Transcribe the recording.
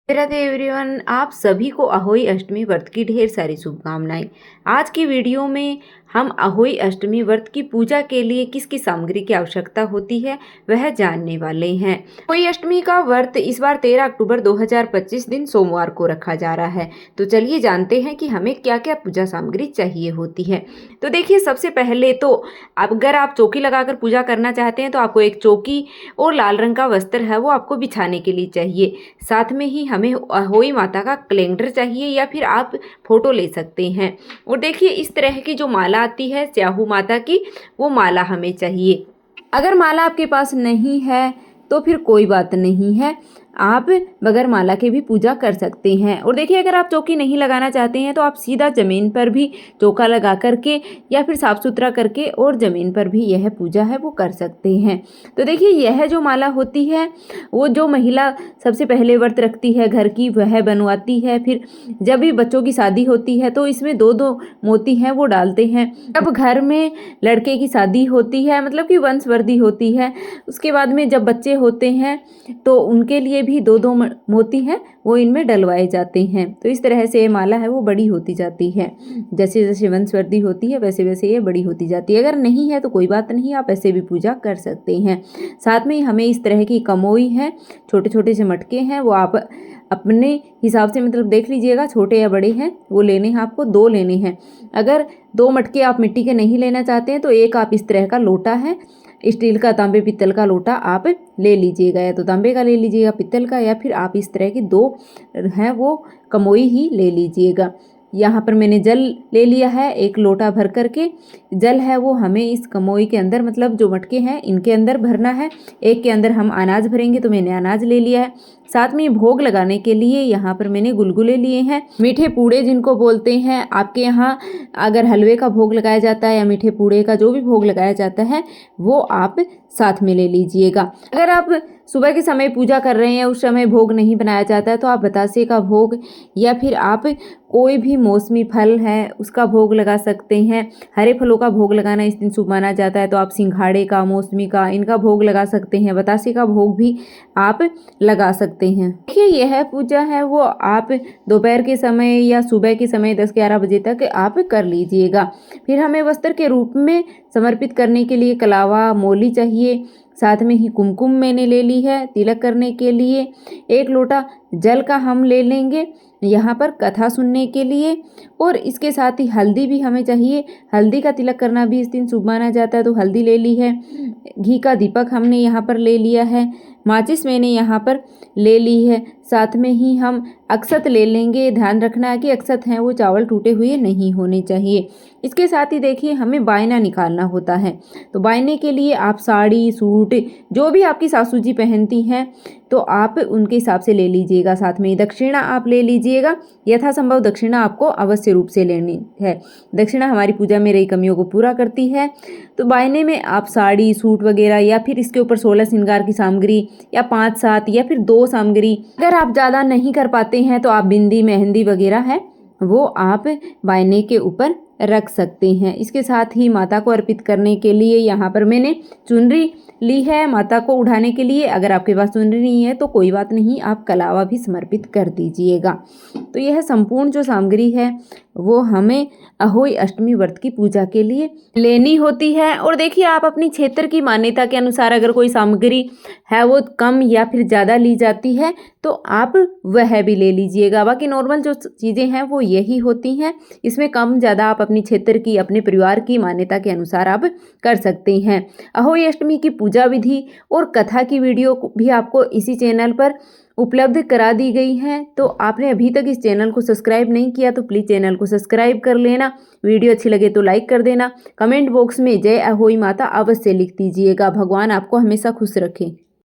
Radhe everyone, आप सभी को अहोई अष्टमी व्रत की ढेर सारी शुभकामनाएं। आज की वीडियो में हम अहोई अष्टमी व्रत की पूजा के लिए किस किस सामग्री की आवश्यकता होती है वह जानने वाले हैं। अहोई अष्टमी का व्रत इस बार 13 अक्टूबर 2025 दिन सोमवार को रखा जा रहा है। तो चलिए जानते हैं कि हमें क्या क्या पूजा सामग्री चाहिए होती है। तो देखिए, सबसे पहले तो अगर आप चौकी लगाकर पूजा करना चाहते हैं तो आपको एक चौकी और लाल रंग का वस्त्र है वो आपको बिछाने के लिए चाहिए। साथ में ही हमें अहोई माता का कैलेंडर चाहिए या फिर आप फोटो ले सकते हैं। और देखिए, इस तरह की जो माला आती है स्याहू माता की, वो माला हमें चाहिए। अगर माला आपके पास नहीं है तो फिर कोई बात नहीं है, आप बगैर माला के भी पूजा कर सकते हैं। और देखिए, अगर आप चौकी नहीं लगाना चाहते हैं तो आप सीधा ज़मीन पर भी चौका लगा करके या फिर साफ़ सुथरा करके और ज़मीन पर भी यह पूजा है वो कर सकते हैं। तो देखिए, यह जो माला होती है वो जो महिला सबसे पहले व्रत रखती है घर की, वह बनवाती है। फिर जब भी बच्चों की शादी होती है तो इसमें दो दो मोती हैं वो डालते हैं। जब घर में लड़के की शादी होती है, मतलब कि वंशवृद्धि होती है, उसके बाद में जब बच्चे होते हैं तो उनके लिए भी दो दो मोती हैं वो इनमें डलवाए जाते हैं। तो इस तरह से ये माला है वो बड़ी होती जाती है। जैसे जैसे वंशवृद्धि होती है वैसे वैसे ये बड़ी होती जाती है। अगर नहीं है तो कोई बात नहीं, आप ऐसे भी पूजा कर सकते हैं। साथ में हमें इस तरह की कमोई है, छोटे छोटे से मटके हैं, वो आप अपने हिसाब से मतलब देख लीजिएगा, छोटे या बड़े हैं वो लेने हैं आपको, 2 लेने हैं। अगर 2 मटके आप मिट्टी के नहीं लेना चाहते हैं तो एक आप इस तरह का लोटा है, स्टील का, तांबे पित्तल का लोटा आप ले लीजिएगा, या तो तांबे का ले लीजिएगा, पित्तल का, या फिर आप इस तरह की 2 हैं वो कमोई ही ले लीजिएगा। यहाँ पर मैंने जल ले लिया है, एक लोटा भर करके जल है वो हमें इस कमोई के अंदर, मतलब जो मटके हैं इनके अंदर भरना है। एक के अंदर हम अनाज भरेंगे, तो मैंने अनाज ले लिया है। साथ में भोग लगाने के लिए यहाँ पर मैंने गुलगुले लिए हैं, मीठे पूड़े जिनको बोलते हैं। आपके यहाँ अगर हलवे का भोग लगाया जाता है या मीठे पूड़े का जो भी भोग लगाया जाता है वो आप साथ में ले लीजिएगा। अगर आप सुबह के समय पूजा कर रहे हैं, उस समय भोग नहीं बनाया जाता है, तो आप बतासे का भोग या फिर आप कोई भी मौसमी फल है उसका भोग लगा सकते हैं। हरे फलों का भोग लगाना इस दिन शुभ माना जाता है, तो आप सिंघाड़े का, मौसमी का, इनका भोग लगा सकते हैं। बतासे का भोग भी आप लगा सकते हैं। देखिए, यह पूजा है वो आप दोपहर के समय या सुबह के समय 10-11 बजे तक आप कर लीजिएगा। फिर हमें वस्त्र के रूप में समर्पित करने के लिए कलावा, मोली चाहिए। साथ में ही कुमकुम मैंने ले ली है तिलक करने के लिए। 1 लोटा जल का हम ले लेंगे यहाँ पर कथा सुनने के लिए। और इसके साथ ही हल्दी भी हमें चाहिए, हल्दी का तिलक करना भी इस दिन शुभ माना जाता है, तो हल्दी ले ली है। घी का दीपक हमने यहाँ पर ले लिया है। माचिस मैंने यहाँ पर ले ली है। साथ में ही हम अक्षत ले लेंगे। ध्यान रखना है कि अक्षत हैं वो चावल टूटे हुए नहीं होने चाहिए। इसके साथ ही देखिए, हमें बायना निकालना होता है, तो बायने के लिए आप साड़ी, सूट, जो भी आपकी सासू जी पहनती हैं तो आप उनके हिसाब से ले लीजिएगा। साथ में दक्षिणा आप ले लीजिएगा, यथासंभव दक्षिणा आपको अवश्य रूप से लेनी है। दक्षिणा हमारी पूजा में रही कमियों को पूरा करती है। तो बायने में आप साड़ी, सूट वगैरह या फिर इसके ऊपर 16 श्रृंगार की सामग्री या 5-7 या फिर 2 सामग्री, अगर आप ज़्यादा नहीं कर पाते हैं तो आप बिंदी, मेहंदी वगैरह है वो आप बायने के ऊपर रख सकते हैं। इसके साथ ही माता को अर्पित करने के लिए यहाँ पर मैंने चुनरी ली है माता को उठाने के लिए। अगर आपके पास चुनरी नहीं है तो कोई बात नहीं, आप कलावा भी समर्पित कर दीजिएगा। तो यह संपूर्ण जो सामग्री है वो हमें अहोई अष्टमी व्रत की पूजा के लिए लेनी होती है। और देखिए, आप अपनी क्षेत्र की मान्यता के अनुसार अगर कोई सामग्री है वो कम या फिर ज़्यादा ली जाती है तो आप वह भी ले लीजिएगा। बाकी नॉर्मल जो चीज़ें हैं वो यही होती हैं। इसमें कम ज़्यादा आप अपनी क्षेत्र की, अपने परिवार की मान्यता के अनुसार आप कर सकते हैं। अहोई अष्टमी की पूजा विधि और कथा की वीडियो भी आपको इसी चैनल पर उपलब्ध करा दी गई है। तो आपने अभी तक इस चैनल को सब्सक्राइब नहीं किया तो प्लीज़ चैनल को सब्सक्राइब कर लेना। वीडियो अच्छी लगे तो लाइक कर देना। कमेंट बॉक्स में जय अहोई माता अवश्य लिख दीजिएगा। भगवान आपको हमेशा खुश रखें।